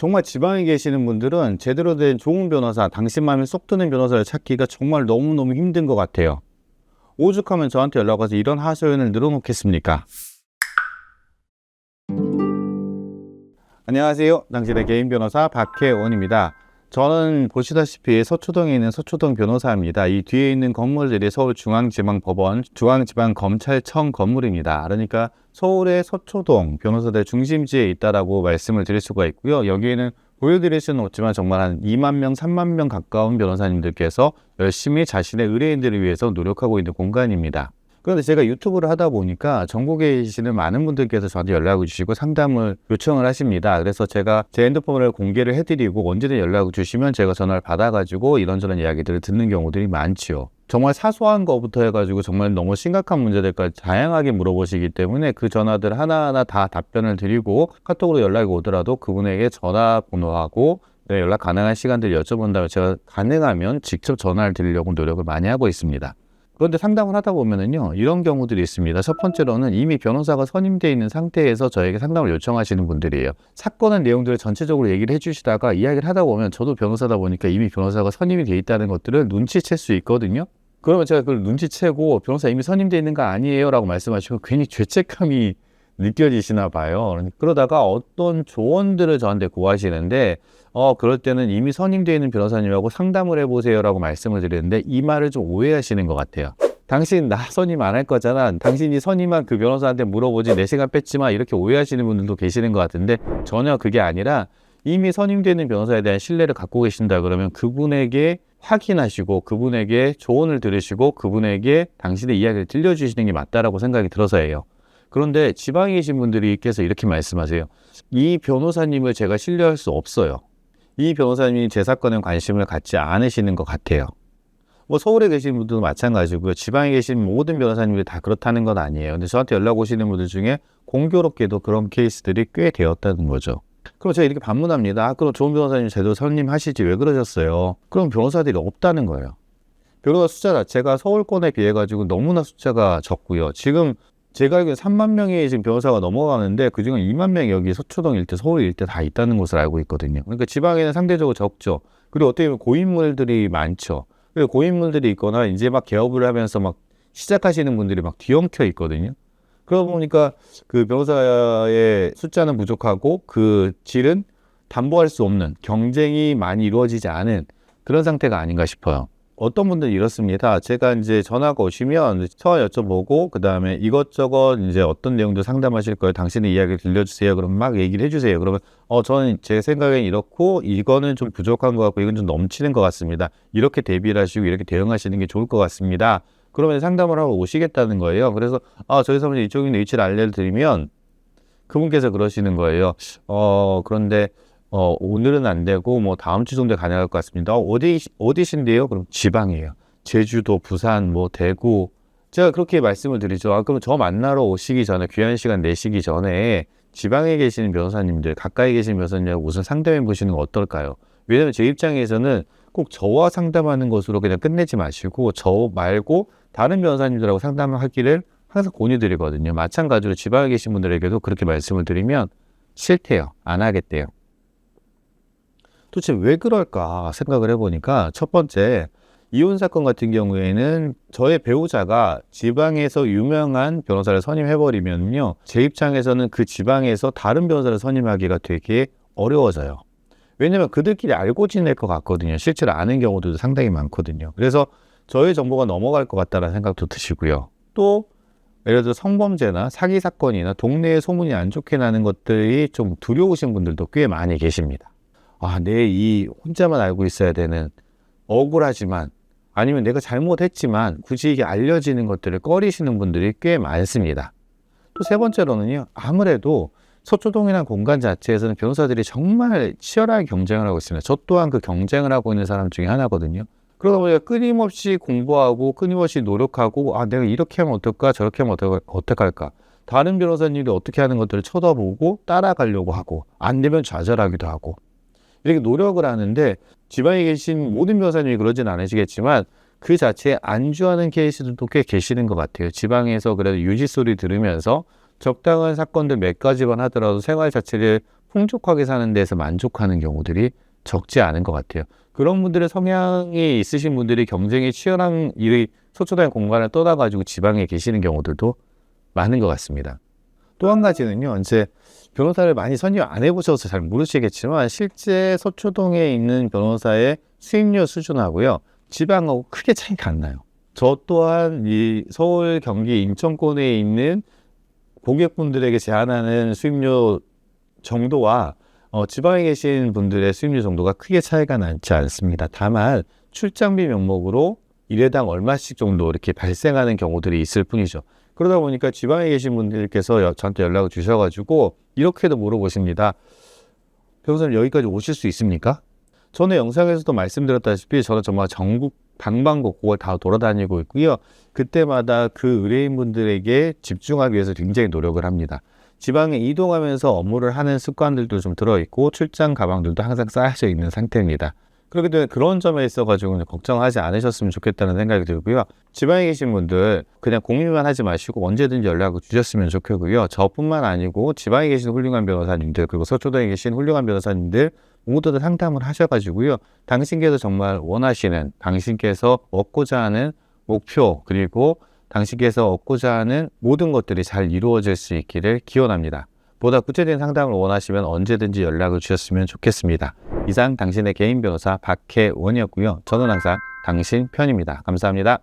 정말 지방에 계시는 분들은 제대로 된 좋은 변호사, 당신 마음에 쏙 드는 변호사를 찾기가 정말 너무너무 힘든 것 같아요. 오죽하면 저한테 연락 와서 이런 하소연을 늘어놓겠습니까? 안녕하세요. 당신의 개인 변호사 박혜원입니다. 저는 보시다시피 서초동에 있는 서초동 변호사입니다. 이 뒤에 있는 건물들이 서울중앙지방법원, 중앙지방검찰청 건물입니다. 그러니까 서울의 서초동 변호사들 중심지에 있다라고 말씀을 드릴 수가 있고요. 여기에는 보여드릴 수는 없지만 정말 한 2만 명, 3만 명 가까운 변호사님들께서 열심히 자신의 의뢰인들을 위해서 노력하고 있는 공간입니다. 그런데 제가 유튜브를 하다 보니까 전국에 계시는 많은 분들께서 저한테 연락을 주시고 상담을 요청을 하십니다. 그래서 제가 제 핸드폰을 공개를 해드리고 언제든 연락을 주시면 제가 전화를 받아가지고 이런저런 이야기들을 듣는 경우들이 많지요. 정말 사소한 거부터 해가지고 정말 너무 심각한 문제들까지 다양하게 물어보시기 때문에 그 전화들 하나하나 다 답변을 드리고 카톡으로 연락이 오더라도 그분에게 전화번호하고 연락 가능한 시간들 여쭤본 다음에 제가 가능하면 직접 전화를 드리려고 노력을 많이 하고 있습니다. 그런데 상담을 하다 보면은요, 이런 경우들이 있습니다. 첫 번째로는 이미 변호사가 선임되어 있는 상태에서 저에게 상담을 요청하시는 분들이에요. 사건의 내용들을 전체적으로 얘기를 해주시다가 이야기를 하다 보면 저도 변호사다 보니까 이미 변호사가 선임이 되어 있다는 것들을 눈치챌 수 있거든요. 그러면 제가 그걸 눈치채고 변호사 이미 선임되어 있는 거 아니에요? 라고 말씀하시고 괜히 죄책감이 느껴지시나 봐요. 그러다가 어떤 조언들을 저한테 구하시는데 그럴 때는 이미 선임되어 있는 변호사님하고 상담을 해보세요 라고 말씀을 드리는데 이 말을 좀 오해하시는 것 같아요. 당신 나 선임 안 할 거잖아. 당신이 선임한 그 변호사한테 물어보지 내 시간 뺏지 마. 이렇게 오해하시는 분들도 계시는 것 같은데 전혀 그게 아니라 이미 선임되어 있는 변호사에 대한 신뢰를 갖고 계신다 그러면 그분에게 확인하시고 그분에게 조언을 들으시고 그분에게 당신의 이야기를 들려주시는 게 맞다라고 생각이 들어서예요. 그런데 지방에 계신 분들께서 이렇게 말씀하세요. 이 변호사님을 제가 신뢰할 수 없어요. 이 변호사님이 제 사건에 관심을 갖지 않으시는 것 같아요. 뭐 서울에 계신 분들도 마찬가지고요. 지방에 계신 모든 변호사님들이 다 그렇다는 건 아니에요. 근데 저한테 연락 오시는 분들 중에 공교롭게도 그런 케이스들이 꽤 되었다는 거죠. 그럼 제가 이렇게 반문합니다. 그럼 좋은 변호사님 제대로 선임하시지 왜 그러셨어요? 그럼 변호사들이 없다는 거예요. 변호사 숫자 자체가 서울권에 비해 가지고 너무나 숫자가 적고요. 지금 제가 알기로는 3만 명이 지금 변호사가 넘어가는데 그중에 2만 명이 여기 서초동 일대, 서울 일대 다 있다는 것을 알고 있거든요. 그러니까 지방에는 상대적으로 적죠. 그리고 어떻게 보면 고인물들이 많죠. 그리고 고인물들이 있거나 이제 막 개업을 하면서 막 시작하시는 분들이 막 뒤엉켜 있거든요. 그러다 보니까 그 변호사의 숫자는 부족하고 그 질은 담보할 수 없는 경쟁이 많이 이루어지지 않은 그런 상태가 아닌가 싶어요. 어떤 분들은 이렇습니다. 제가 이제 전화가 오시면 처음 여쭤보고 그 다음에 이것저것 이제 어떤 내용도 상담하실 거예요. 당신의 이야기를 들려주세요. 그럼 막 얘기를 해주세요. 그러면 저는 제 생각엔 이렇고 이거는 좀 부족한 것 같고 이건 좀 넘치는 것 같습니다. 이렇게 대비를 하시고 이렇게 대응하시는 게 좋을 것 같습니다. 그러면 상담을 하고 오시겠다는 거예요. 그래서 저희 사무실 이쪽인 위치를 알려드리면 그분께서 그러시는 거예요. 그런데 오늘은 안 되고 뭐 다음 주 정도에 가능할 것 같습니다. 어디신데요? 그럼 지방이에요. 제주도, 부산, 뭐 대구. 제가 그렇게 말씀을 드리죠. 그럼 저 만나러 오시기 전에 귀한 시간 내시기 전에 지방에 계시는 변호사님들, 가까이 계신 변호사님하고 우선 상담해 보시는 건 어떨까요? 왜냐면 제 입장에서는 꼭 저와 상담하는 것으로 그냥 끝내지 마시고 저 말고 다른 변호사님들하고 상담을 하기를 항상 권유드리거든요. 마찬가지로 지방에 계신 분들에게도 그렇게 말씀을 드리면 싫대요. 안 하겠대요. 도대체 왜 그럴까 생각을 해보니까 첫 번째, 이혼 사건 같은 경우에는 저의 배우자가 지방에서 유명한 변호사를 선임해버리면요, 제 입장에서는 그 지방에서 다른 변호사를 선임하기가 되게 어려워져요. 왜냐면 그들끼리 알고 지낼 것 같거든요. 실제로 아는 경우들도 상당히 많거든요. 그래서 저의 정보가 넘어갈 것 같다는 생각도 드시고요. 또 예를 들어 성범죄나 사기 사건이나 동네에 소문이 안 좋게 나는 것들이 좀 두려우신 분들도 꽤 많이 계십니다. 내 이 혼자만 알고 있어야 되는 억울하지만 아니면 내가 잘못했지만 굳이 이게 알려지는 것들을 꺼리시는 분들이 꽤 많습니다. 또 세 번째로는요, 아무래도 서초동이라는 공간 자체에서는 변호사들이 정말 치열하게 경쟁을 하고 있습니다. 저 또한 그 경쟁을 하고 있는 사람 중에 하나거든요. 그러다 보니까 끊임없이 공부하고 끊임없이 노력하고 내가 이렇게 하면 어떨까 저렇게 하면 어떡할까 다른 변호사님들이 어떻게 하는 것들을 쳐다보고 따라가려고 하고 안 되면 좌절하기도 하고 이렇게 노력을 하는데 지방에 계신 모든 변호사님이 그러진 않으시겠지만 그 자체에 안주하는 케이스들도 꽤 계시는 것 같아요. 지방에서 그래도 유지 소리 들으면서 적당한 사건들 몇 가지만 하더라도 생활 자체를 풍족하게 사는 데서 만족하는 경우들이 적지 않은 것 같아요. 그런 분들의 성향이 있으신 분들이 경쟁이 치열한 이 서초동의 공간을 떠나가지고 지방에 계시는 경우들도 많은 것 같습니다. 또 한 가지는요, 이제 변호사를 많이 선임 안 해보셔서 잘 모르시겠지만 실제 서초동에 있는 변호사의 수임료 수준하고요, 지방하고 크게 차이가 안 나요. 저 또한 이 서울, 경기, 인천권에 있는 고객분들에게 제한하는 수임료 정도와 지방에 계신 분들의 수임료 정도가 크게 차이가 나지 않습니다. 다만 출장비 명목으로 일회당 얼마씩 정도 이렇게 발생하는 경우들이 있을 뿐이죠. 그러다 보니까 지방에 계신 분들께서 저한테 연락을 주셔가지고 이렇게도 물어보십니다. 변호사님, 여기까지 오실 수 있습니까? 전에 영상에서도 말씀드렸다시피 저는 정말 전국 방방곡곡을 다 돌아다니고 있고요. 그때마다 그 의뢰인분들에게 집중하기 위해서 굉장히 노력을 합니다. 지방에 이동하면서 업무를 하는 습관들도 좀 들어있고 출장 가방들도 항상 쌓여져 있는 상태입니다. 그렇기 때문에 그런 점에 있어가지고 걱정하지 않으셨으면 좋겠다는 생각이 들고요. 지방에 계신 분들 그냥 공유만 하지 마시고 언제든지 연락을 주셨으면 좋겠고요. 저뿐만 아니고 지방에 계신 훌륭한 변호사님들, 그리고 서초동에 계신 훌륭한 변호사님들 모두 다 상담을 하셔가지고요. 당신께서 정말 원하시는, 당신께서 얻고자 하는 목표, 그리고 당신께서 얻고자 하는 모든 것들이 잘 이루어질 수 있기를 기원합니다. 보다 구체적인 상담을 원하시면 언제든지 연락을 주셨으면 좋겠습니다. 이상 당신의 개인 변호사 박혜원이었고요. 저는 항상 당신 편입니다. 감사합니다.